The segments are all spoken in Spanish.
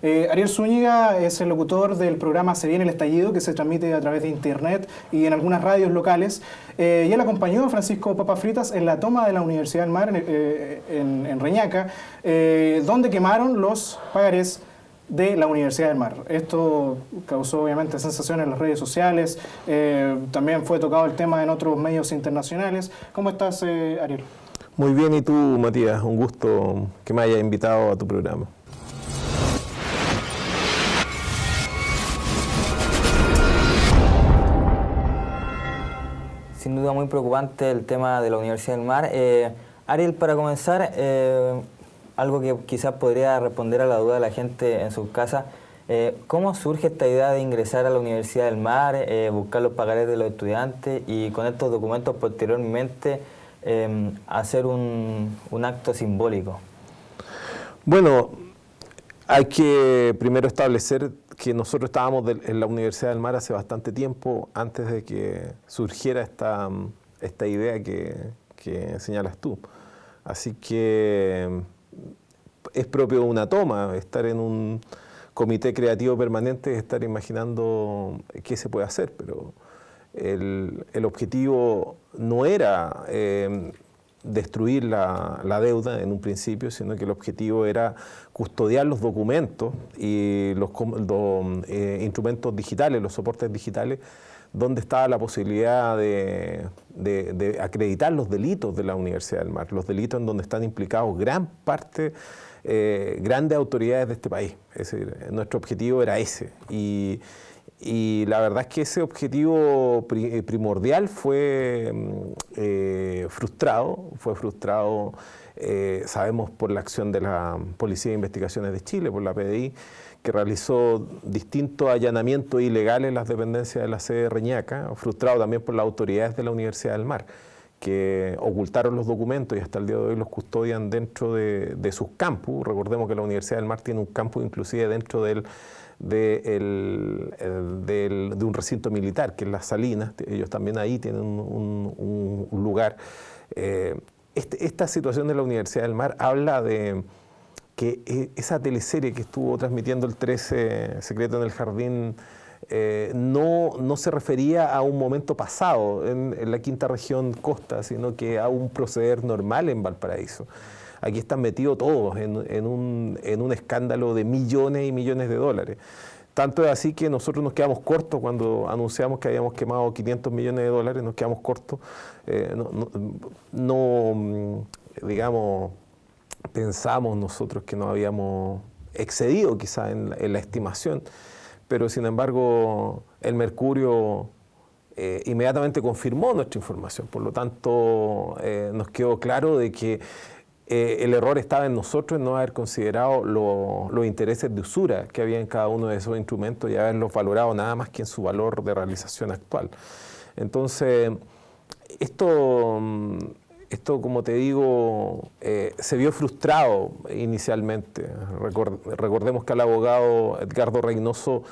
Ariel Zúñiga es el locutor del programa Se Viene el Estallido, que se transmite a través de internet y en algunas radios locales. Y él acompañó a Francisco Papas Fritas en la toma de la Universidad del Mar en Reñaca, donde quemaron los pagarés de la Universidad del Mar. Esto causó obviamente sensación en las redes sociales, también fue tocado el tema en otros medios internacionales. ¿Cómo estás, Ariel? Muy bien, ¿y tú, Matías? Un gusto que me hayas invitado a tu programa. Sin duda muy preocupante el tema de la Universidad del Mar. Ariel, para comenzar, algo que quizás podría responder a la duda de la gente en sus casas, ¿cómo surge esta idea de ingresar a la Universidad del Mar, buscar los pagarés de los estudiantes y con estos documentos posteriormente hacer un acto simbólico? Bueno, hay que primero establecer que nosotros estábamos en la Universidad del Mar hace bastante tiempo, antes de que surgiera esta idea que señalas tú. Así que es propio de una toma, estar en un comité creativo permanente, estar imaginando qué se puede hacer, pero el objetivo no era destruir la deuda en un principio, sino que el objetivo era custodiar los documentos y los instrumentos digitales, los soportes digitales, donde estaba la posibilidad de acreditar los delitos de la Universidad del Mar, los delitos en donde están implicados gran parte, grandes autoridades de este país. Es decir, nuestro objetivo era ese. Y la verdad es que ese objetivo primordial fue frustrado, sabemos por la acción de la Policía de Investigaciones de Chile, por la PDI, que realizó distintos allanamientos ilegales en las dependencias de la sede de Reñaca, frustrado también por las autoridades de la Universidad del Mar, que ocultaron los documentos y hasta el día de hoy los custodian dentro de sus campus. Recordemos que la Universidad del Mar tiene un campus inclusive dentro de un recinto militar, que es Las Salinas. Ellos también ahí tienen un lugar. Esta situación de la Universidad del Mar habla de que esa teleserie que estuvo transmitiendo el 13, Secreto en el Jardín, no se refería a un momento pasado en la quinta región costa, sino que a un proceder normal en Valparaíso. Aquí están metidos todos en un escándalo de millones y millones de dólares. Tanto es así que nosotros nos quedamos cortos cuando anunciamos que habíamos quemado 500 millones de dólares, nos quedamos cortos. Digamos, pensamos nosotros que nos habíamos excedido quizás en la estimación, pero sin embargo el Mercurio inmediatamente confirmó nuestra información. Por lo tanto, nos quedó claro de que el error estaba en nosotros en no haber considerado los intereses de usura que había en cada uno de esos instrumentos y haberlos valorado nada más que en su valor de realización actual. Entonces, esto, como te digo, se vio frustrado inicialmente. Recordemos que el abogado Edgardo Reynoso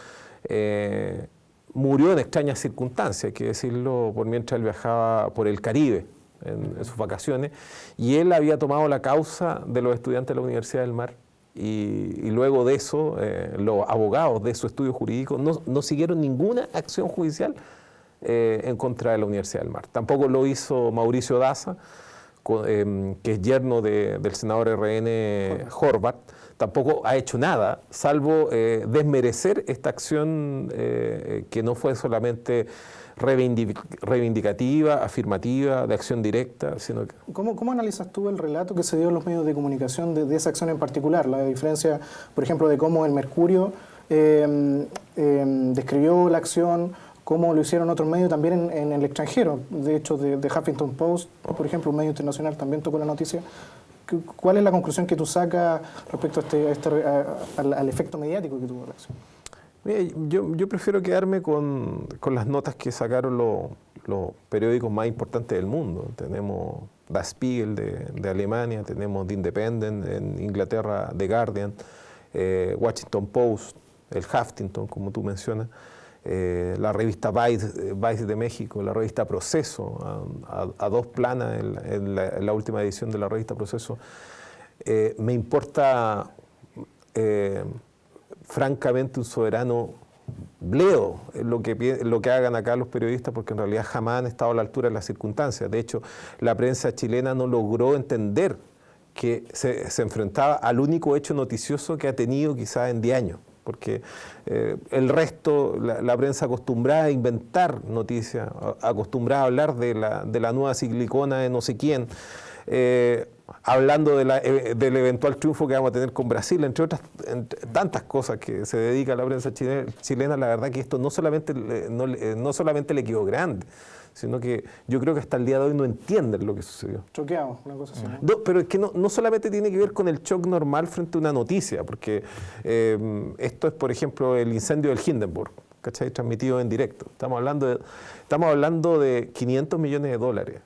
murió en extrañas circunstancias, hay que decirlo, por mientras él viajaba por el Caribe en sus vacaciones, y él había tomado la causa de los estudiantes de la Universidad del Mar, y luego de eso, los abogados de su estudio jurídico no siguieron ninguna acción judicial en contra de la Universidad del Mar. Tampoco lo hizo Mauricio Daza, que es yerno del senador RN Horvath, tampoco ha hecho nada, salvo desmerecer esta acción que no fue solamente reivindicativa, afirmativa, de acción directa, sino que... ¿Cómo analizas tú el relato que se dio en los medios de comunicación de esa acción en particular? La diferencia, por ejemplo, de cómo el Mercurio describió la acción, cómo lo hicieron otros medios también en el extranjero. De hecho, de Huffington Post, por ejemplo, un medio internacional también tocó la noticia. ¿Cuál es la conclusión que tú sacas respecto al efecto mediático que tuvo la acción? Yo prefiero quedarme con las notas que sacaron los periódicos más importantes del mundo. Tenemos Der Spiegel de Alemania, tenemos The Independent en Inglaterra, The Guardian, Washington Post, el Huffington, como tú mencionas, la revista Vice de México, la revista Proceso, a dos planas en la última edición de la revista Proceso. Me importa francamente un soberano bleo lo que hagan acá los periodistas, porque en realidad jamás han estado a la altura de las circunstancias. De hecho, la prensa chilena no logró entender que se enfrentaba al único hecho noticioso que ha tenido quizás en 10 años, porque el resto, la prensa acostumbrada a inventar noticias, acostumbrada a hablar de la nueva ciclicona de no sé quién, hablando del eventual triunfo que vamos a tener con Brasil, entre tantas cosas que se dedica a la prensa chilena. La verdad que esto no solamente le quedó grande, sino que yo creo que hasta el día de hoy no entienden lo que sucedió. Choqueados, una cosa así, ¿no? No, pero es que no solamente tiene que ver con el shock normal frente a una noticia, porque esto es, por ejemplo, el incendio del Hindenburg, ¿cachai? Transmitido en directo. Estamos hablando de 500 millones de dólares.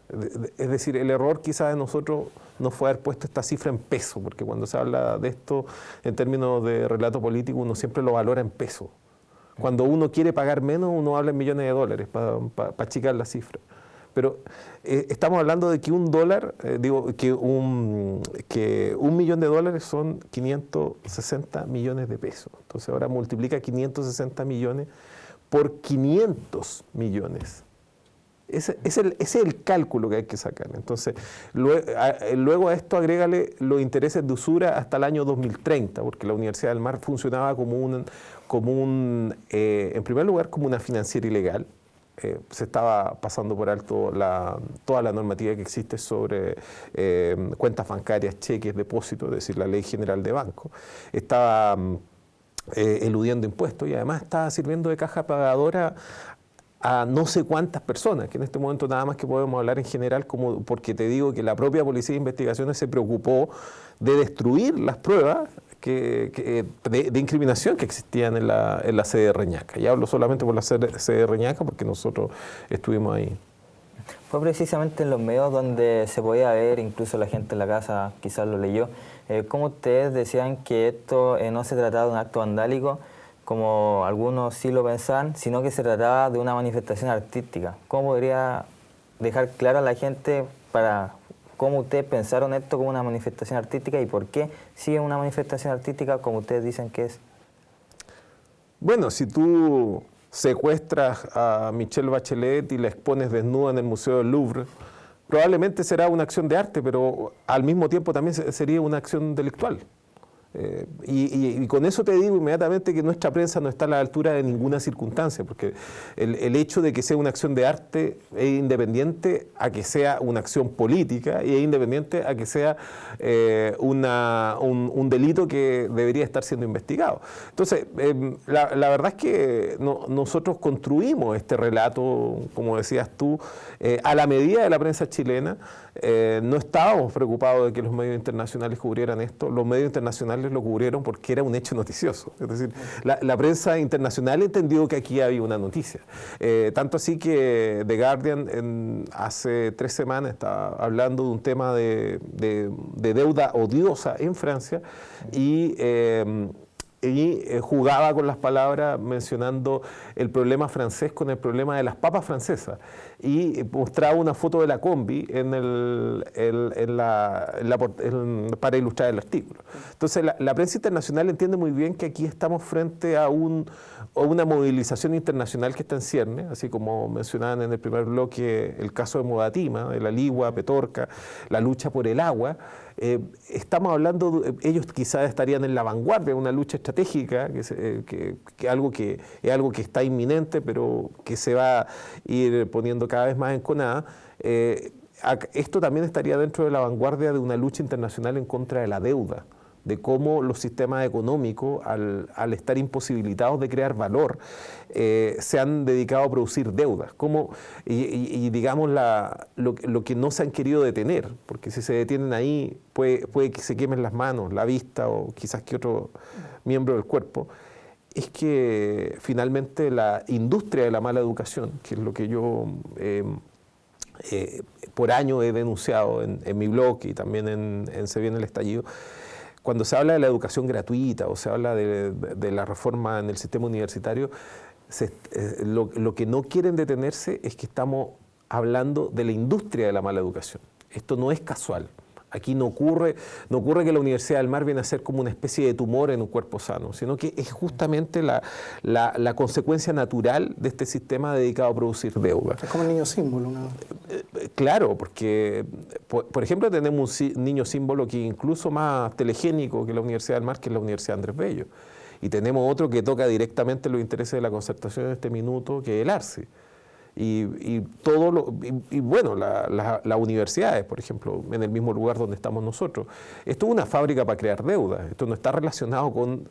Es decir, el error quizás de nosotros no fue haber puesto esta cifra en peso, porque cuando se habla de esto en términos de relato político, uno siempre lo valora en peso. Cuando uno quiere pagar menos, uno habla en millones de dólares para achicar la cifra. Pero estamos hablando de que que un millón de dólares son 560 millones de pesos. Entonces ahora multiplica 560 millones por 500 millones. Ese es el cálculo que hay que sacar. Entonces, luego a esto agrégale los intereses de usura hasta el año 2030, porque la Universidad del Mar funcionaba en primer lugar, como una financiera ilegal. Se estaba pasando por alto toda la normativa que existe sobre cuentas bancarias, cheques, depósitos, es decir, la Ley General de Banco. Estaba eludiendo impuestos y además estaba sirviendo de caja pagadora a no sé cuántas personas, que en este momento nada más que podemos hablar en general, porque te digo que la propia Policía de Investigaciones se preocupó de destruir las pruebas de incriminación que existían en la sede de Reñaca. Y hablo solamente por la sede de Reñaca porque nosotros estuvimos ahí. Fue precisamente en los medios donde se podía ver, incluso la gente en la casa quizás lo leyó, cómo ustedes decían que esto no se trataba de un acto vandálico, como algunos sí lo pensaban, sino que se trataba de una manifestación artística. ¿Cómo podría dejar claro a la gente para cómo ustedes pensaron esto como una manifestación artística y por qué sigue una manifestación artística como ustedes dicen que es? Bueno, si tú secuestras a Michelle Bachelet y la expones desnuda en el Museo del Louvre, probablemente será una acción de arte, pero al mismo tiempo también sería una acción delictual. Y con eso te digo inmediatamente que nuestra prensa no está a la altura de ninguna circunstancia, porque el hecho de que sea una acción de arte es independiente a que sea una acción política y es independiente a que sea un delito que debería estar siendo investigado. Entonces, la verdad es que nosotros construimos este relato, como decías tú, a la medida de la prensa chilena. No estábamos preocupados de que los medios internacionales cubrieran esto. Los medios internacionales lo cubrieron porque era un hecho noticioso. Es decir, la prensa internacional entendió que aquí había una noticia. Tanto así que The Guardian hace 3 semanas estaba hablando de un tema de deuda odiosa en Francia y jugaba con las palabras mencionando el problema francés con el problema de las papas francesas y mostraba una foto de la combi para ilustrar el artículo. Entonces la prensa internacional entiende muy bien que aquí estamos frente a una movilización internacional que está en cierne, así como mencionaban en el primer bloque el caso de Modatima, de la Ligua, Petorca, la lucha por el agua. Estamos hablando, ellos quizás estarían en la vanguardia de una lucha estratégica, que es algo que está inminente, pero que se va a ir poniendo cada vez más enconada. Esto también estaría dentro de la vanguardia de una lucha internacional en contra de la deuda, de cómo los sistemas económicos, al estar imposibilitados de crear valor, se han dedicado a producir deudas. Y digamos lo que no se han querido detener, porque si se detienen ahí puede que se quemen las manos, la vista o quizás que otro miembro del cuerpo, es que finalmente la industria de la mala educación, que es lo que yo por años he denunciado en mi blog y también en Se Viene el Estallido. Cuando se habla de la educación gratuita o se habla de la reforma en el sistema universitario, lo que no quieren detenerse es que estamos hablando de la industria de la mala educación. Esto no es casual. Aquí no ocurre que la Universidad del Mar viene a ser como una especie de tumor en un cuerpo sano, sino que es justamente la consecuencia natural de este sistema dedicado a producir deuda. Es como el niño símbolo, ¿no? Claro, porque, por ejemplo, tenemos un niño símbolo que es incluso más telegénico que la Universidad del Mar, que es la Universidad Andrés Bello. Y tenemos otro que toca directamente los intereses de la concertación en este minuto, que es el ARCI. Bueno, las universidades, por ejemplo, en el mismo lugar donde estamos nosotros. Esto es una fábrica para crear deuda. Esto no está relacionado con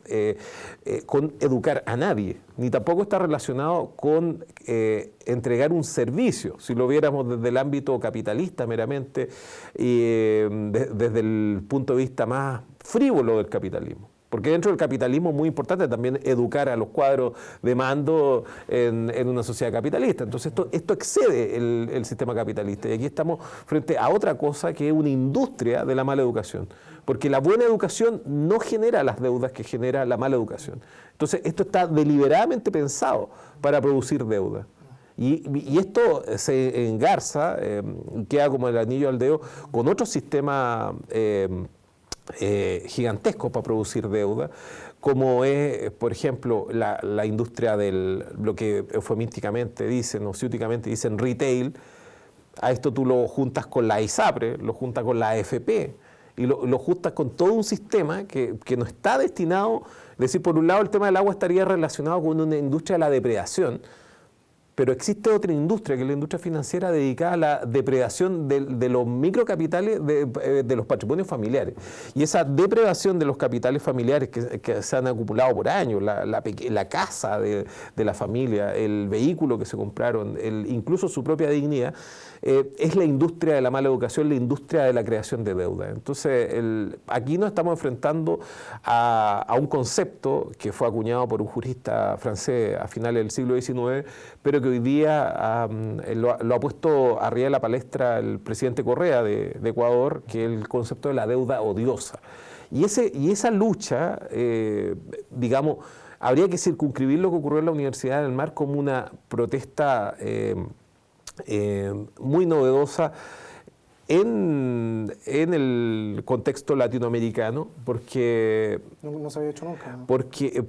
educar a nadie, ni tampoco está relacionado con entregar un servicio, si lo viéramos desde el ámbito capitalista meramente, desde el punto de vista más frívolo del capitalismo. Porque dentro del capitalismo es muy importante también educar a los cuadros de mando en una sociedad capitalista. Entonces esto excede el sistema capitalista. Y aquí estamos frente a otra cosa que es una industria de la mala educación. Porque la buena educación no genera las deudas que genera la mala educación. Entonces esto está deliberadamente pensado para producir deuda. Y esto se engarza, queda como el anillo al dedo, con otro sistema gigantesco para producir deuda, como es, por ejemplo, la industria lo que eufemísticamente dicen, o ciúticamente dicen retail. A esto tú lo juntas con la ISAPRE, lo juntas con la AFP, y lo juntas con todo un sistema que no está destinado, es decir, por un lado el tema del agua estaría relacionado con una industria de la depredación, pero existe otra industria, que es la industria financiera dedicada a la depredación de los microcapitales de los patrimonios familiares. Y esa depredación de los capitales familiares que se han acumulado por años, la casa de la familia, el vehículo que se compraron, incluso su propia dignidad, es la industria de la mala educación, la industria de la creación de deuda. Entonces, aquí nos estamos enfrentando a un concepto que fue acuñado por un jurista francés a finales del siglo XIX, pero que hoy día lo ha puesto arriba de la palestra el presidente Correa de Ecuador, que es el concepto de la deuda odiosa. Y esa lucha, digamos, habría que circunscribir lo que ocurrió en la Universidad del Mar como una protesta muy novedosa en el contexto latinoamericano, porque no se había hecho nunca, ¿no? Porque,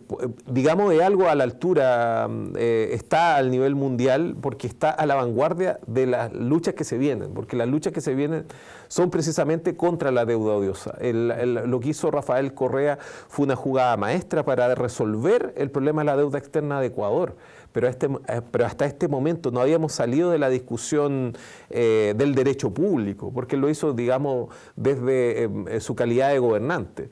digamos, es algo a la altura, está al nivel mundial, porque está a la vanguardia de las luchas que se vienen, porque las luchas que se vienen son precisamente contra la deuda odiosa. Lo que hizo Rafael Correa fue una jugada maestra para resolver el problema de la deuda externa de Ecuador. Pero hasta este momento no habíamos salido de la discusión del derecho público, porque él lo hizo, digamos, desde su calidad de gobernante.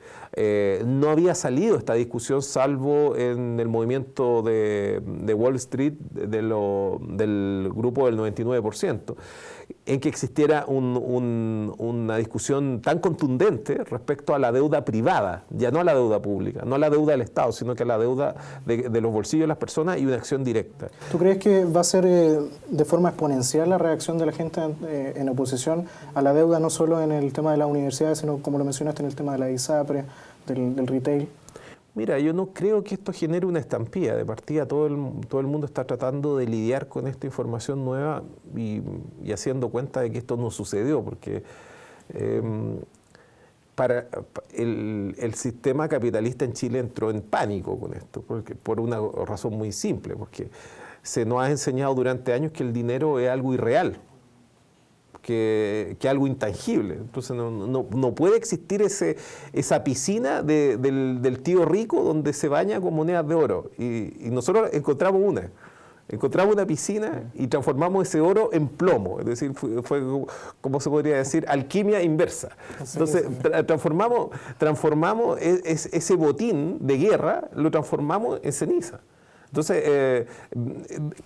No había salido esta discusión salvo en el movimiento de Wall Street del grupo del 99%, en que existiera una discusión tan contundente respecto a la deuda privada, ya no a la deuda pública, no a la deuda del Estado, sino que a la deuda de los bolsillos de las personas y una acción directa. ¿Tú crees que va a ser de forma exponencial la reacción de la gente en oposición a la deuda, no solo en el tema de las universidades, sino, como lo mencionaste, en el tema de la ISAPRE, del retail? Mira, yo no creo que esto genere una estampida. De partida todo el mundo está tratando de lidiar con esta información nueva y haciendo cuenta de que esto no sucedió, porque el sistema capitalista en Chile entró en pánico con esto, por una razón muy simple, porque se nos ha enseñado durante años que el dinero es algo irreal, que algo intangible. Entonces no puede existir esa piscina del tío rico donde se baña con monedas de oro. Y nosotros encontramos una piscina y transformamos ese oro en plomo. Es decir, fue como se podría decir, alquimia inversa. Entonces transformamos ese botín de guerra, lo transformamos en ceniza. Entonces,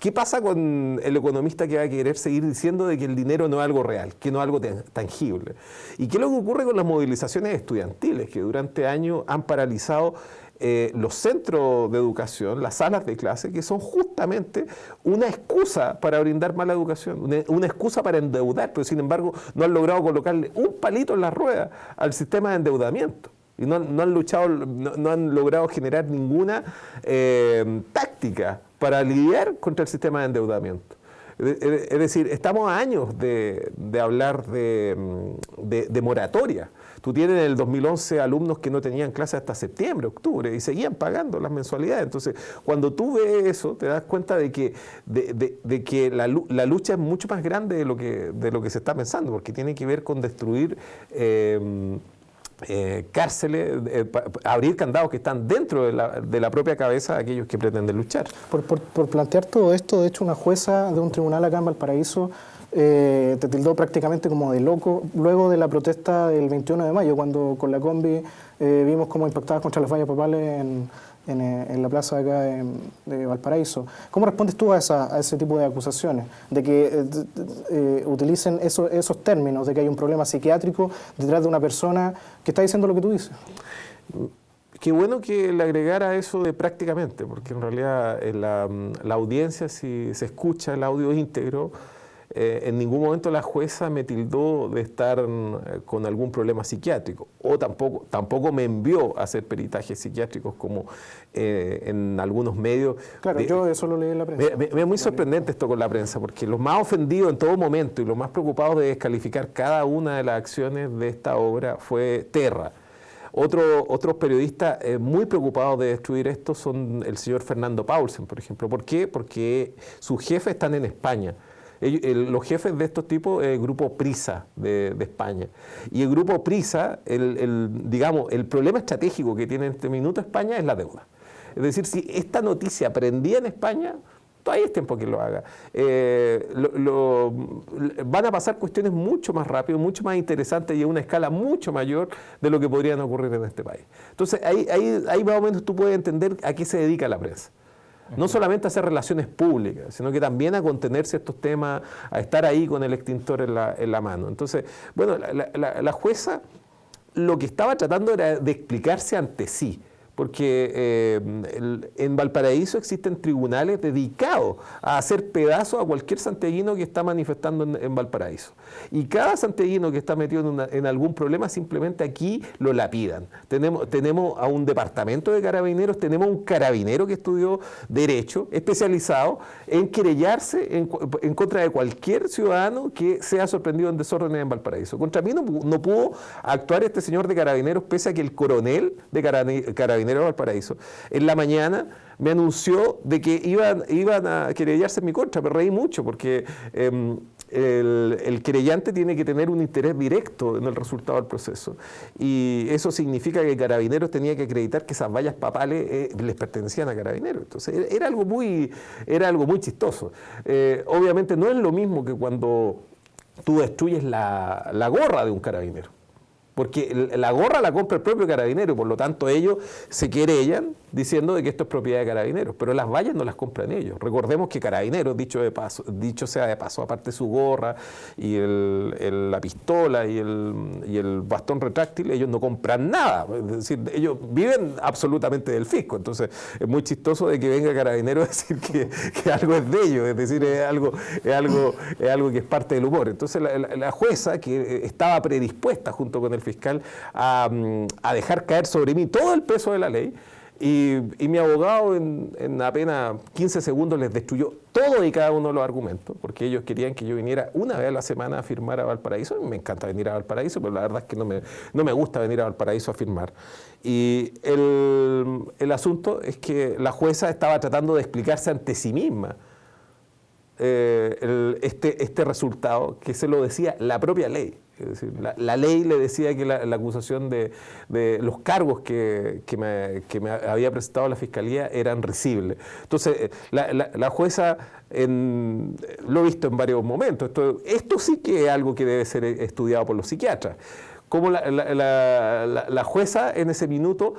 ¿qué pasa con el economista que va a querer seguir diciendo de que el dinero no es algo real, que no es algo tangible? ¿Y qué es lo que ocurre con las movilizaciones estudiantiles, que durante años han paralizado los centros de educación, las salas de clase, que son justamente una excusa para brindar mala educación, una excusa para endeudar, pero sin embargo no han logrado colocarle un palito en la rueda al sistema de endeudamiento? Y no han logrado generar ninguna táctica para lidiar contra el sistema de endeudamiento. Es decir, estamos a años de hablar de moratoria. Tú tienes en el 2011 alumnos que no tenían clases hasta septiembre, octubre, y seguían pagando las mensualidades. Entonces, cuando tú ves eso, te das cuenta de que la lucha es mucho más grande de lo que se está pensando, porque tiene que ver con destruir cárceles, abrir candados que están dentro de la propia cabeza de aquellos que pretenden luchar. Por plantear todo esto, de hecho, una jueza de un tribunal acá en Valparaíso te tildó prácticamente como de loco luego de la protesta del 21 de mayo, cuando con la combi vimos cómo impactabas contra las vallas papales en la plaza de acá de Valparaíso. ¿Cómo respondes tú a ese tipo de acusaciones? De que utilicen esos términos, de que hay un problema psiquiátrico detrás de una persona que está diciendo lo que tú dices. Qué bueno que le agregara eso de prácticamente, porque en realidad la audiencia, si se escucha el audio íntegro, en ningún momento la jueza me tildó de estar con algún problema psiquiátrico, o tampoco me envió a hacer peritajes psiquiátricos como en algunos medios. Claro, yo eso lo leí en la prensa. Me es muy sorprendente esto con la prensa, porque los más ofendidos en todo momento y los más preocupados de descalificar cada una de las acciones de esta obra fue Terra. Otros periodistas muy preocupados de destruir esto son el señor Fernando Paulsen, por ejemplo. ¿Por qué? Porque sus jefes están en España. Los jefes de estos tipos es el grupo Prisa de España. Y el grupo Prisa, digamos, el problema estratégico que tiene en este minuto España es la deuda. Es decir, si esta noticia prendía en España, todavía es tiempo que lo haga. Van a pasar cuestiones mucho más rápido, mucho más interesantes y a una escala mucho mayor de lo que podrían ocurrir en este país. Entonces, ahí más o menos tú puedes entender a qué se dedica la prensa. No solamente a hacer relaciones públicas, sino que también a contener ciertos temas, a estar ahí con el extintor en la mano. Entonces, bueno, la jueza lo que estaba tratando era de explicarse ante sí, porque en Valparaíso existen tribunales dedicados a hacer pedazos a cualquier santiaguino que está manifestando en Valparaíso. Y cada santiaguino que está metido en algún problema, simplemente aquí lo lapidan. Tenemos a un departamento de carabineros, tenemos un carabinero que estudió Derecho, especializado en querellarse en contra de cualquier ciudadano que sea sorprendido en desórdenes en Valparaíso. Contra mí no pudo actuar este señor de carabineros, pese a que el coronel de carabineros de Valparaíso en la mañana me anunció de que iban a querellarse en mi contra. Me reí mucho porque el querellante tiene que tener un interés directo en el resultado del proceso, y eso significa que Carabineros tenía que acreditar que esas vallas papales les pertenecían a Carabineros. Entonces era algo muy chistoso. Obviamente no es lo mismo que cuando tú destruyes la gorra de un carabinero, porque la gorra la compra el propio carabinero, y por lo tanto ellos se querellan diciendo de que esto es propiedad de Carabineros, pero las vallas no las compran ellos. Recordemos que Carabineros, dicho sea de paso, aparte de su gorra y la pistola y el bastón retráctil, ellos no compran nada. Es decir, ellos viven absolutamente del fisco. Entonces es muy chistoso de que venga Carabineros a decir que algo es de ellos, es decir, es algo que es parte del humor. Entonces la jueza, que estaba predispuesta junto con el fiscal a dejar caer sobre mí todo el peso de la ley, y mi abogado en apenas 15 segundos les destruyó todo y cada uno de los argumentos, porque ellos querían que yo viniera una vez a la semana a firmar a Valparaíso. Me encanta venir a Valparaíso, pero la verdad es que no me gusta venir a Valparaíso a firmar. Y el asunto es que la jueza estaba tratando de explicarse ante sí misma este resultado, que se lo decía la propia ley. Es decir, la ley le decía que la acusación de los cargos que me había presentado la Fiscalía eran risibles. Entonces, la jueza, lo he visto en varios momentos, esto sí que es algo que debe ser estudiado por los psiquiatras. Como la jueza en ese minuto,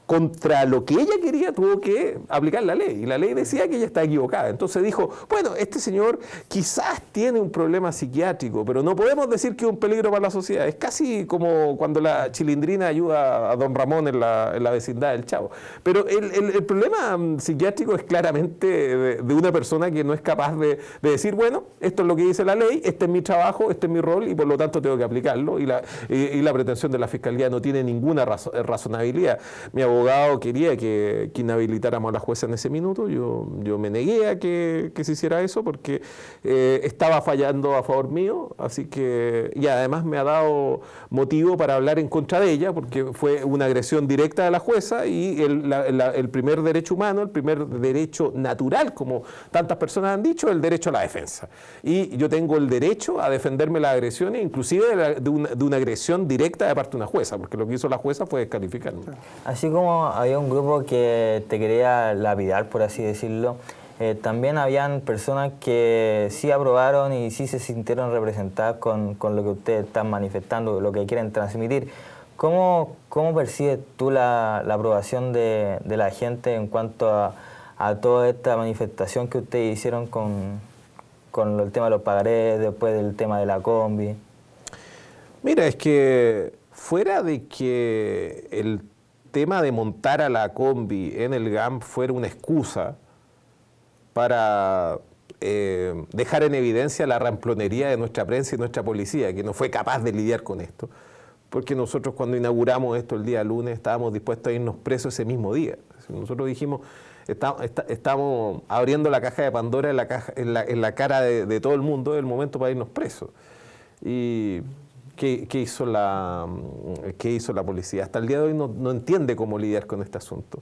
contra lo que ella quería, tuvo que aplicar la ley, y la ley decía que ella estaba equivocada. Entonces dijo, bueno, este señor quizás tiene un problema psiquiátrico, pero no podemos decir que es un peligro para la sociedad. Es casi como cuando la Chilindrina ayuda a don Ramón en la vecindad del Chavo. Pero el problema psiquiátrico es claramente de una persona que no es capaz de decir, bueno, esto es lo que dice la ley, este es mi trabajo, este es mi rol, y por lo tanto tengo que aplicarlo, y la pretensión de la Fiscalía no tiene ninguna razonabilidad. Mi abogado abogado quería que inhabilitáramos a la jueza en ese minuto. Yo me negué a que se hiciera eso porque estaba fallando a favor mío, así que, y además me ha dado motivo para hablar en contra de ella, porque fue una agresión directa de la jueza y el primer derecho humano, el primer derecho natural, como tantas personas han dicho, el derecho a la defensa. Y yo tengo el derecho a defenderme las agresiones, inclusive de una agresión directa de parte de una jueza, porque lo que hizo la jueza fue descalificarme. Así como había un grupo que te quería lapidar, por así decirlo, también habían personas que sí aprobaron y sí se sintieron representadas con lo que ustedes están manifestando, lo que quieren transmitir. ¿Cómo percibes tú la aprobación de la gente en cuanto a toda esta manifestación que ustedes hicieron con el tema de los pagarés, después del tema de la combi? Mira, es que fuera de que el tema de montar a la combi en el GAM fuera una excusa para dejar en evidencia la ramplonería de nuestra prensa y nuestra policía, que no fue capaz de lidiar con esto, porque nosotros cuando inauguramos esto el día lunes estábamos dispuestos a irnos presos ese mismo día. Nosotros dijimos, estamos abriendo la caja de Pandora en la cara de todo el mundo, es el momento para irnos presos. Y ¿qué hizo la policía? Hasta el día de hoy no entiende cómo lidiar con este asunto.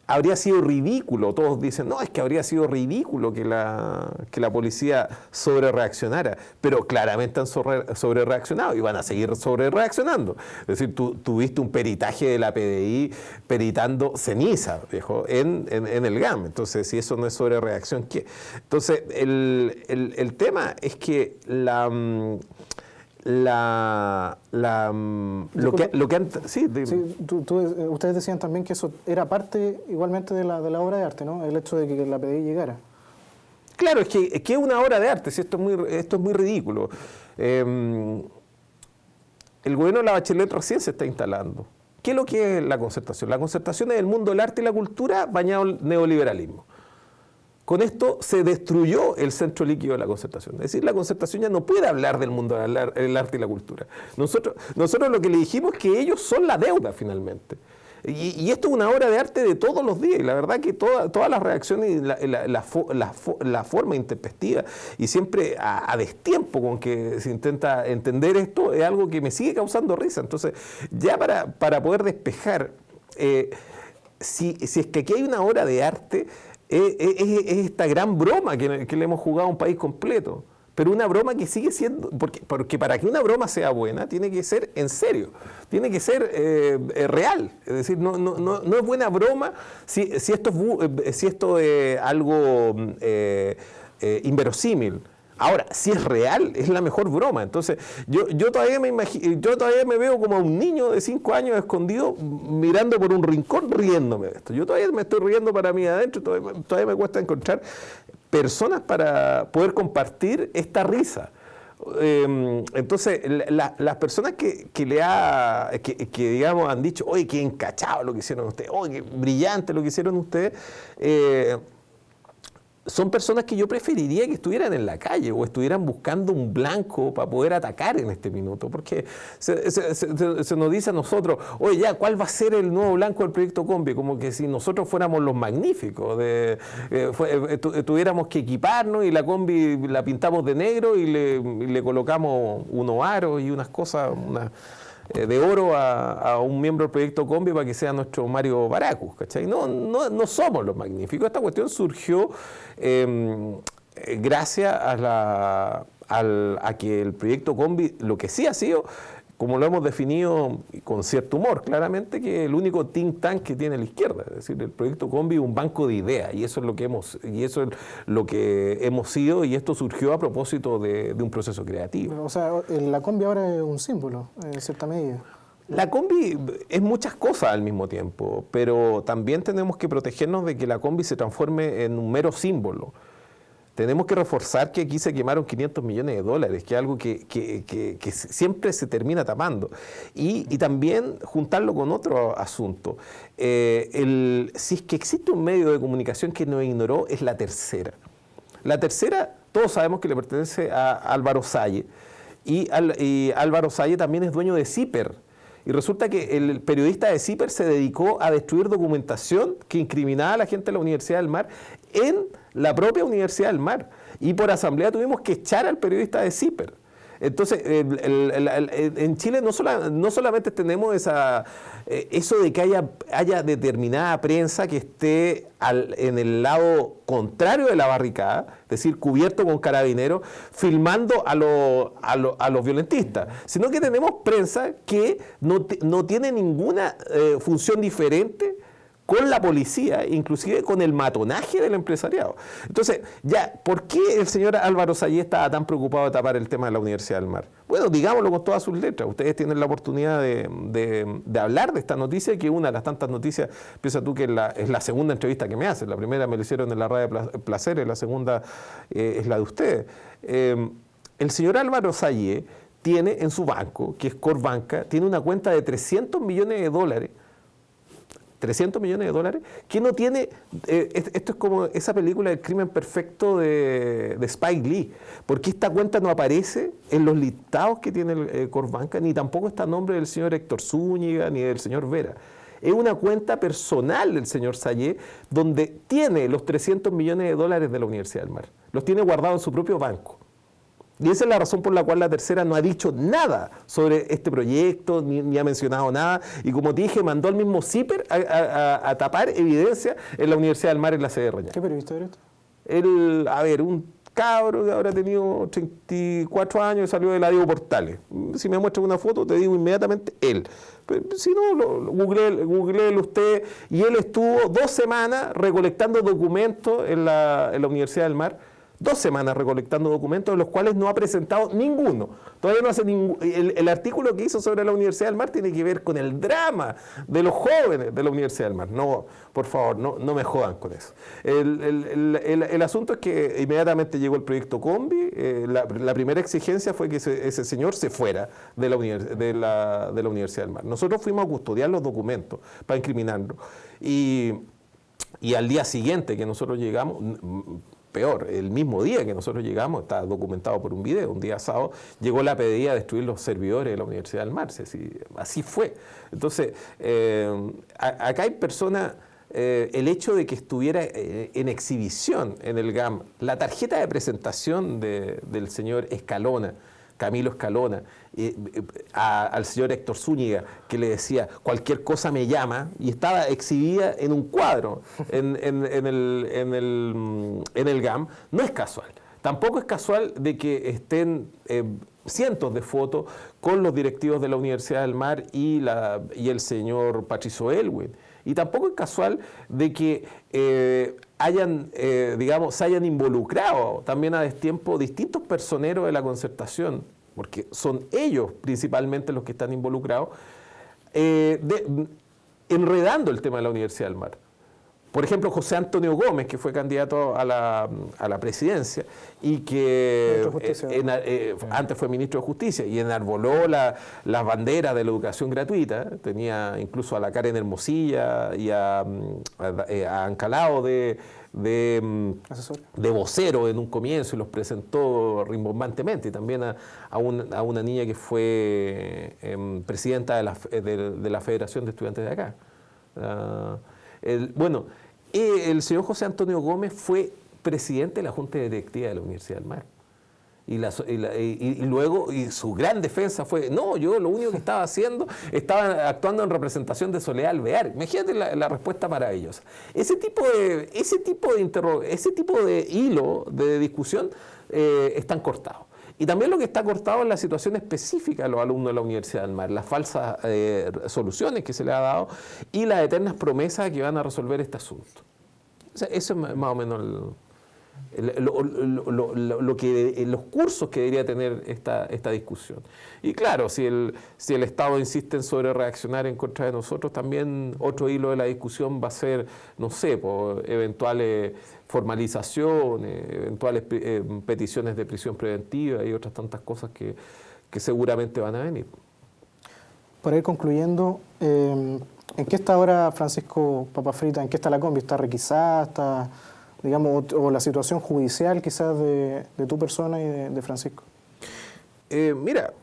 Habría sido ridículo, todos dicen, no, es que habría sido ridículo que la policía sobrereaccionara, pero claramente han sobrereaccionado y van a seguir sobrereaccionando. Es decir, tú tuviste un peritaje de la PDI peritando ceniza, viejo, en el GAM. Entonces, si eso no es sobrereacción, ¿qué? Entonces, el tema es que ustedes decían también que eso era parte igualmente de la obra de arte, ¿no? El hecho de que la PDI llegara. Claro, es que es una obra de arte, si esto es muy ridículo. El gobierno de la Bachelet recién se está instalando. ¿Qué es lo que es la concertación? La concertación es el mundo del arte y la cultura bañado en neoliberalismo. Con esto se destruyó el centro líquido de la concertación. Es decir, la concertación ya no puede hablar del mundo del arte y la cultura. Nosotros lo que le dijimos es que ellos son la deuda finalmente. Y esto es una obra de arte de todos los días. Y la verdad que todas las reacciones y la forma intempestiva y siempre a destiempo con que se intenta entender esto es algo que me sigue causando risa. Entonces, ya para poder despejar, si es que aquí hay una obra de arte, es esta gran broma que le hemos jugado a un país completo, pero una broma que sigue siendo, porque para que una broma sea buena tiene que ser en serio, tiene que ser real, es decir, no es buena broma si esto es algo inverosímil. Ahora, si es real, es la mejor broma. Entonces, yo todavía me veo como a un niño de 5 años escondido mirando por un rincón riéndome de esto. Yo todavía me estoy riendo para mí adentro, todavía me cuesta encontrar personas para poder compartir esta risa. Entonces, las personas que digamos han dicho, oye, qué encachado lo que hicieron ustedes, oye, qué brillante lo que hicieron ustedes, son personas que yo preferiría que estuvieran en la calle o estuvieran buscando un blanco para poder atacar en este minuto, porque se nos dice a nosotros, oye, ya, ¿cuál va a ser el nuevo blanco del proyecto Combi? Como que si nosotros fuéramos los magníficos, tuviéramos que equiparnos y la Combi la pintamos de negro y le colocamos unos aros y unas cosas, de oro a un miembro del proyecto Combi para que sea nuestro Mario Baracus, ¿cachai? No somos los magníficos. Esta cuestión surgió gracias a que el proyecto Combi, lo que sí ha sido, como lo hemos definido con cierto humor, claramente, que es el único think tank que tiene la izquierda. Es decir, el proyecto Combi es un banco de ideas y eso es lo que hemos sido, y esto surgió a propósito de un proceso creativo. O sea, la Combi ahora es un símbolo, en cierta medida. La Combi es muchas cosas al mismo tiempo, pero también tenemos que protegernos de que la Combi se transforme en un mero símbolo. Tenemos que reforzar que aquí se quemaron 500 millones de dólares, que es algo que siempre se termina tapando. Y también juntarlo con otro asunto. Si es que existe un medio de comunicación que nos ignoró, es La Tercera. La Tercera, todos sabemos que le pertenece a Álvaro Salle. Y Álvaro Salle también es dueño de CIPER, Y resulta que el periodista de CIPER se dedicó a destruir documentación que incriminaba a la gente de la Universidad del Mar en la propia Universidad del Mar. Y por asamblea tuvimos que echar al periodista de CIPER. Entonces, en Chile no solamente tenemos eso de que haya determinada prensa que esté en el lado contrario de la barricada, es decir, cubierto con carabineros, filmando a los violentistas, sino que tenemos prensa que no tiene ninguna función diferente con la policía, inclusive con el matonaje del empresariado. Entonces, ¿por qué el señor Álvaro Sayé estaba tan preocupado de tapar el tema de la Universidad del Mar? Bueno, digámoslo con todas sus letras. Ustedes tienen la oportunidad de hablar de esta noticia, que una de las tantas noticias, piensa tú que es la segunda entrevista que me hacen. La primera me la hicieron en la radio Placeres, la segunda es la de ustedes. El señor Álvaro Sayé tiene en su banco, que es Corbanca, tiene una cuenta de $300 millones, que no tiene, esto es como esa película del crimen perfecto de Spike Lee, porque esta cuenta no aparece en los listados que tiene el Corbanca, ni tampoco está a nombre del señor Héctor Zúñiga, ni del señor Vera. Es una cuenta personal del señor Sayé, donde tiene los $300 millones de la Universidad del Mar. Los tiene guardados en su propio banco. Y esa es la razón por la cual la tercera no ha dicho nada sobre este proyecto, ni ha mencionado nada. Y como te dije, mandó al mismo CIPER a tapar evidencia en la Universidad del Mar en la sede de Reñaca. ¿Qué periodista eres? Un cabro que habrá tenido 34 años y salió de la Diego Portales. Si me muestras una foto, te digo inmediatamente él. Pero, si no, googleelo usted. Y él estuvo 2 semanas recolectando documentos en la Universidad del Mar. 2 semanas recolectando documentos, de los cuales no ha presentado ninguno. Todavía no hace ningún. El artículo que hizo sobre la Universidad del Mar tiene que ver con el drama de los jóvenes de la Universidad del Mar. No, por favor, no me jodan con eso. El asunto es que inmediatamente llegó el proyecto Combi. La primera exigencia fue que ese señor se fuera de la Universidad del Mar. Nosotros fuimos a custodiar los documentos para incriminarlo. Y al día siguiente que nosotros llegamos, peor, el mismo día que nosotros llegamos, está documentado por un video, un día sábado, llegó la pedida de destruir los servidores de la Universidad del Mar. Así fue. Entonces, acá hay personas, el hecho de que estuviera en exhibición en el GAM, la tarjeta de presentación del señor Camilo Escalona, al señor Héctor Zúñiga, que le decía, cualquier cosa me llama, y estaba exhibida en un cuadro en el GAM, no es casual. Tampoco es casual de que estén cientos de fotos con los directivos de la Universidad del Mar y el señor Patricio Elwin. Y tampoco es casual de que se hayan involucrado también a destiempo distintos personeros de la Concertación, porque son ellos principalmente los que están involucrados, enredando el tema de la Universidad del Mar. Por ejemplo, José Antonio Gómez, que fue candidato a la presidencia y que antes fue ministro de Justicia y enarboló las banderas de la educación gratuita, tenía incluso a la Karen Hermosilla y a Ancalao de vocero en un comienzo y los presentó rimbombantemente, y también a una niña que fue presidenta de la Federación de Estudiantes de acá. El señor José Antonio Gómez fue presidente de la Junta Directiva de la Universidad del Mar. Y luego su gran defensa fue, no, yo lo único que estaba haciendo, estaba actuando en representación de Soledad Alvear. Imagínate la respuesta maravillosa. Ese tipo de hilo de discusión están cortados. Y también lo que está cortado es la situación específica de los alumnos de la Universidad del Mar, las falsas soluciones que se le ha dado y las eternas promesas que van a resolver este asunto. O sea, eso es más o menos los cursos que debería tener esta discusión. Y claro, si el Estado insiste en sobre reaccionar en contra de nosotros, también otro hilo de la discusión va a ser, no sé, por eventuales formalizaciones, eventuales peticiones de prisión preventiva y otras tantas cosas que seguramente van a venir. Para ir concluyendo, ¿en qué está ahora Francisco Papafrita? ¿En qué está la combi? ¿Está requisada? ¿Está, digamos, o la situación judicial quizás de tu persona y de Francisco? Mira,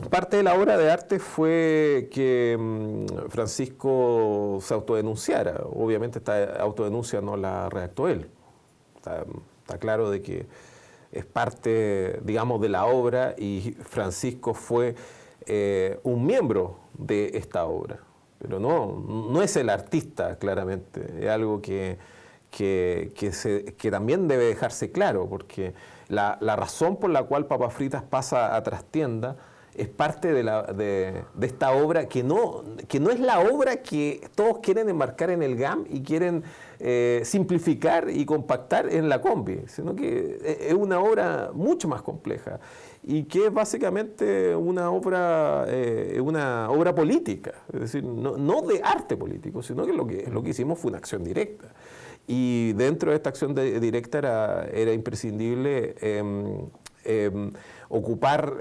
Parte de la obra de arte fue que Francisco se autodenunciara. Obviamente esta autodenuncia no la redactó él. Está claro de que es parte, digamos, de la obra y Francisco fue un miembro de esta obra. Pero no es el artista, claramente. Es algo que también debe dejarse claro, porque la razón por la cual Papas Fritas pasa a trastienda es parte de esta obra que no es la obra que todos quieren enmarcar en el GAM y quieren simplificar y compactar en la Combi, sino que es una obra mucho más compleja y que es básicamente una obra política, es decir, no de arte político, sino que lo que hicimos fue una acción directa. Y dentro de esta acción directa era imprescindible ocupar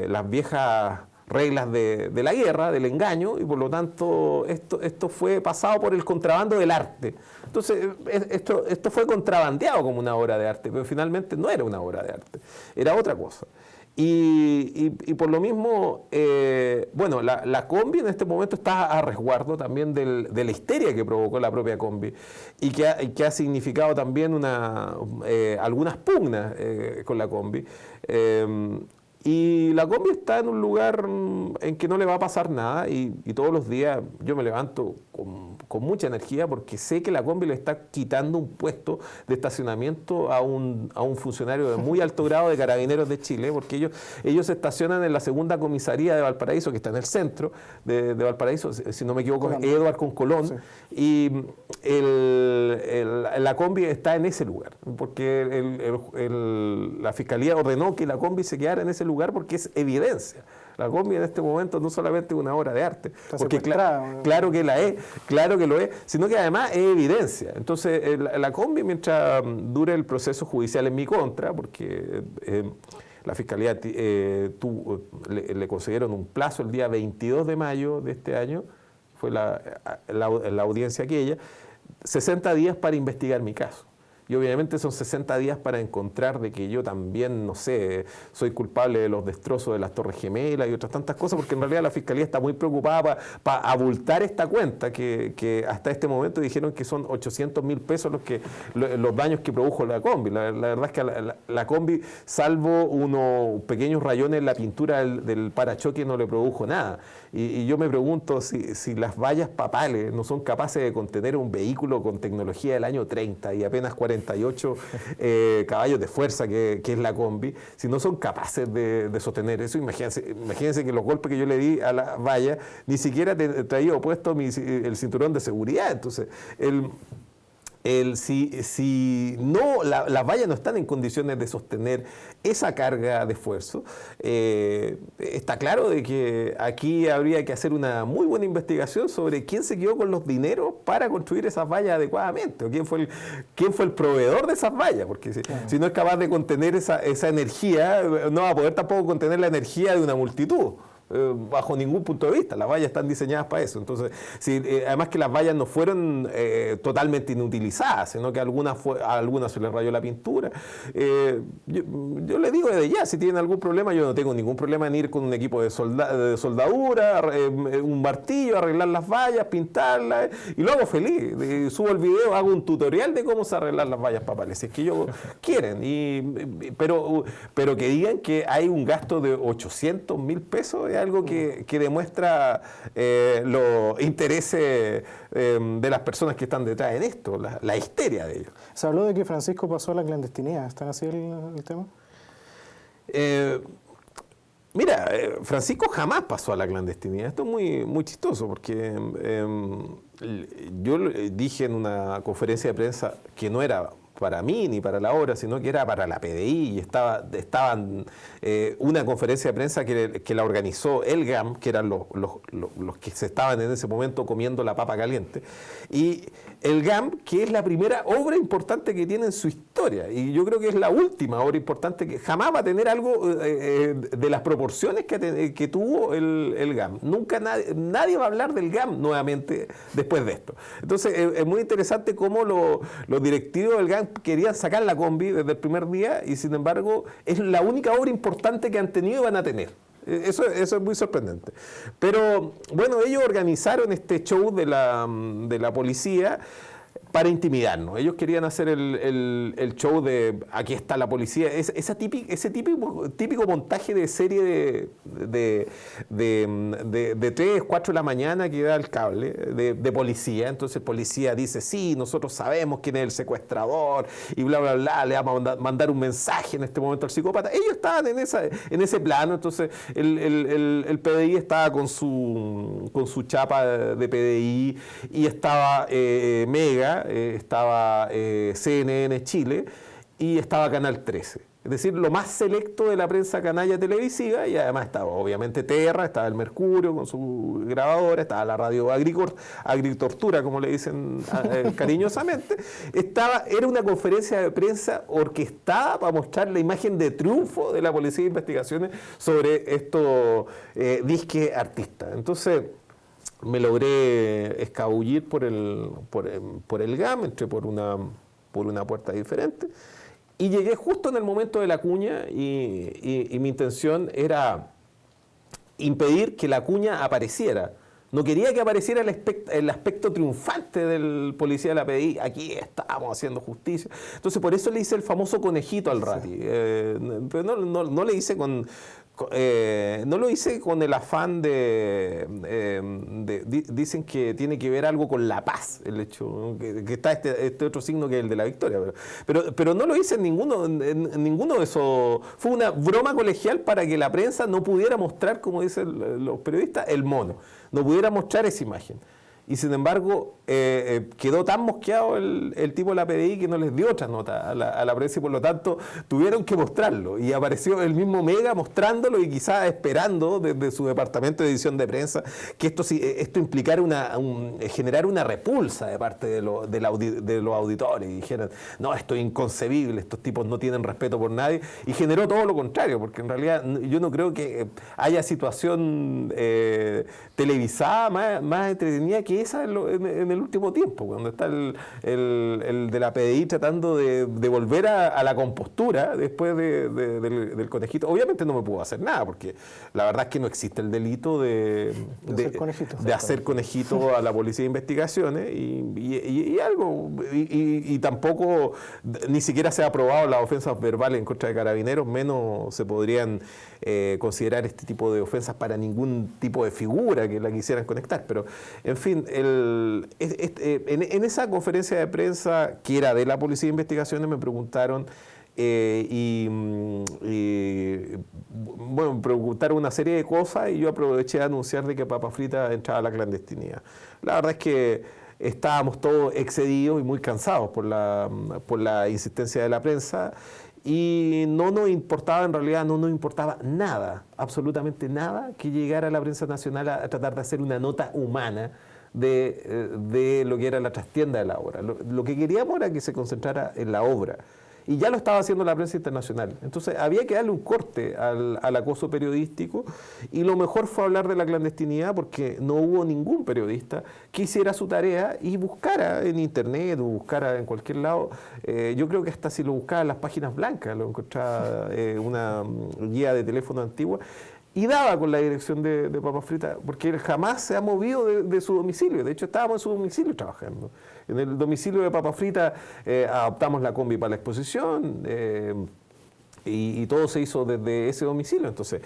las viejas reglas de la guerra, del engaño, y por lo tanto esto fue pasado por el contrabando del arte. Entonces esto fue contrabandeado como una obra de arte, pero finalmente no era una obra de arte, era otra cosa. Y por lo mismo, bueno, la Combi en este momento está a resguardo también de la histeria que provocó la propia Combi y que ha significado también algunas pugnas con la Combi. Y la Combi está en un lugar en que no le va a pasar nada y todos los días yo me levanto con mucha energía porque sé que la Combi le está quitando un puesto de estacionamiento a un funcionario de muy alto grado de Carabineros de Chile, porque ellos se estacionan en la segunda comisaría de Valparaíso, que está en el centro de Valparaíso, si no me equivoco, es Edward con Colón, sí. Y la Combi está en ese lugar, porque la Fiscalía ordenó que la Combi se quedara en ese lugar porque es evidencia. La Combi en este momento no solamente es una obra de arte, porque claro que lo es, sino que además es evidencia. Entonces, la Combi, mientras dure el proceso judicial en mi contra, porque la Fiscalía le concedieron un plazo el día 22 de mayo de este año, fue la audiencia aquella, 60 días para investigar mi caso. Y obviamente son 60 días para encontrar de que yo también, no sé, soy culpable de los destrozos de las Torres Gemelas y otras tantas cosas, porque en realidad la Fiscalía está muy preocupada para abultar esta cuenta, que hasta este momento dijeron que son 800.000 pesos los daños que produjo la Combi. La verdad es que la Combi, salvo unos pequeños rayones en la pintura del parachoque, no le produjo nada. Y yo me pregunto si las vallas papales no son capaces de contener un vehículo con tecnología del año 30 y apenas 48 caballos de fuerza que es la Combi, si no son capaces de sostener eso. Imagínense que los golpes que yo le di a la valla ni siquiera traía opuesto el cinturón de seguridad. Entonces, si no, las vallas no están en condiciones de sostener esa carga de esfuerzo, está claro de que aquí habría que hacer una muy buena investigación sobre quién se quedó con los dineros para construir esas vallas adecuadamente, o quién fue el proveedor de esas vallas, porque si no es capaz de contener esa energía, no va a poder tampoco contener la energía de una multitud. Bajo ningún punto de vista, las vallas están diseñadas para eso. Entonces, además que las vallas no fueron totalmente inutilizadas, sino que a algunas se les rayó la pintura. Yo le digo desde ya, si tienen algún problema, yo no tengo ningún problema en ir con un equipo de soldadura, un martillo, arreglar las vallas, pintarlas, y lo hago feliz. Subo el video, hago un tutorial de cómo se arreglan las vallas papales, si es que ellos quieren. Pero que digan que hay un gasto de 800.000 pesos, es algo que demuestra los intereses de las personas que están detrás en esto, la histeria de ellos. Se habló de que Francisco pasó a la clandestinidad. ¿Está así el tema? Mira, Francisco jamás pasó a la clandestinidad. Esto es muy, muy chistoso porque yo dije en una conferencia de prensa que no era para mí ni para la obra, sino que era para la PDI, y estaban una conferencia de prensa que la organizó el GAM, que eran los que se estaban en ese momento comiendo la papa caliente, y el GAM, que es la primera obra importante que tiene en su historia, y yo creo que es la última obra importante que jamás va a tener algo de las proporciones que tuvo el GAM. Nunca nadie va a hablar del GAM nuevamente después de esto. Entonces es muy interesante cómo los directivos del GAM querían sacar la Combi desde el primer día, y sin embargo es la única obra importante que han tenido y van a tener. Eso es muy sorprendente. Pero bueno, ellos organizaron este show de la policía para intimidarnos. Ellos querían hacer el show de aquí está la policía, ese típico montaje de serie de 3, 4 de la mañana que da el cable de policía. Entonces el policía dice, sí, nosotros sabemos quién es el secuestrador y bla, bla, bla, le vamos a mandar un mensaje en este momento al psicópata. Ellos estaban en ese plano, entonces el PDI estaba con su chapa de PDI y estaba Mega, estaba CNN Chile y estaba Canal 13. Es decir, lo más selecto de la prensa canalla televisiva, y además estaba obviamente Terra, estaba el Mercurio con su grabadora, estaba la radio Agritortura, como le dicen cariñosamente. Era una conferencia de prensa orquestada para mostrar la imagen de triunfo de la Policía de Investigaciones sobre estos disque artistas. Entonces, me logré escabullir por el GAM, entré por una puerta diferente y llegué justo en el momento de la cuña y mi intención era impedir que la cuña apareciera. No quería que apareciera el aspecto triunfante del policía de la PDI. Aquí estamos haciendo justicia. Entonces, por eso le hice el famoso conejito al Rati. Pero no le hice no lo hice con el afán dicen que tiene que ver algo con la paz, el hecho, ¿no? que está este otro signo que es el de la victoria. Pero no lo hice en ninguno de esos. Fue una broma colegial para que la prensa no pudiera mostrar, como dicen los periodistas, el mono. No pudiera mostrar esa imagen. Y sin embargo, quedó tan mosqueado el tipo de la PDI que no les dio otra nota a la prensa y por lo tanto tuvieron que mostrarlo. Y apareció el mismo Mega mostrándolo y quizás esperando desde su departamento de edición de prensa que esto implicara generar una repulsa de parte de los auditores. Y dijeran, no, esto es inconcebible, estos tipos no tienen respeto por nadie. Y generó todo lo contrario, porque en realidad yo no creo que haya situación televisada más entretenida que esa en el último tiempo, cuando está el de la PDI tratando de volver a la compostura después del conejito. Obviamente no me puedo hacer nada, porque la verdad es que no existe el delito de hacer conejito a la Policía de Investigaciones y tampoco ni siquiera se ha aprobado las ofensas verbales en contra de carabineros, menos se podrían considerar este tipo de ofensas para ningún tipo de figura que la quisieran conectar. Pero, en fin, en esa conferencia de prensa que era de la Policía de Investigaciones me preguntaron me preguntaron una serie de cosas y yo aproveché de anunciar de que Papa Frita entraba a la clandestinidad. La verdad es que estábamos todos excedidos y muy cansados por la insistencia de la prensa. Y no nos importaba, en realidad no nos importaba nada, absolutamente nada, que llegara la prensa nacional a tratar de hacer una nota humana de lo que era la trastienda de la obra. Lo que queríamos era que se concentrara en la obra. Y ya lo estaba haciendo la prensa internacional. Entonces había que darle un corte al acoso periodístico y lo mejor fue hablar de la clandestinidad porque no hubo ningún periodista que hiciera su tarea y buscara en internet o buscara en cualquier lado. Yo creo que hasta si lo buscaba en las páginas blancas, lo encontraba una guía de teléfono antigua y daba con la dirección de Papa Frita, porque él jamás se ha movido de su domicilio. De hecho, estábamos en su domicilio trabajando. En el domicilio de Papa Frita adoptamos la combi para la exposición y todo se hizo desde ese domicilio. Entonces,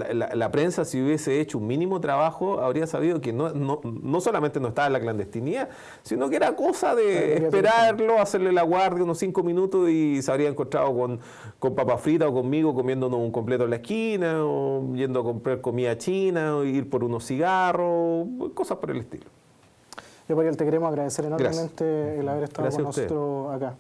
la prensa, si hubiese hecho un mínimo trabajo, habría sabido que no solamente no estaba en la clandestinidad, sino que era cosa de esperarlo, hacerle la guardia unos 5 minutos y se habría encontrado con Papa Frita o conmigo comiéndonos un completo en la esquina, o yendo a comprar comida china, o ir por unos cigarros, cosas por el estilo. Yo, Ariel, te queremos agradecer enormemente el haber estado con nosotros acá.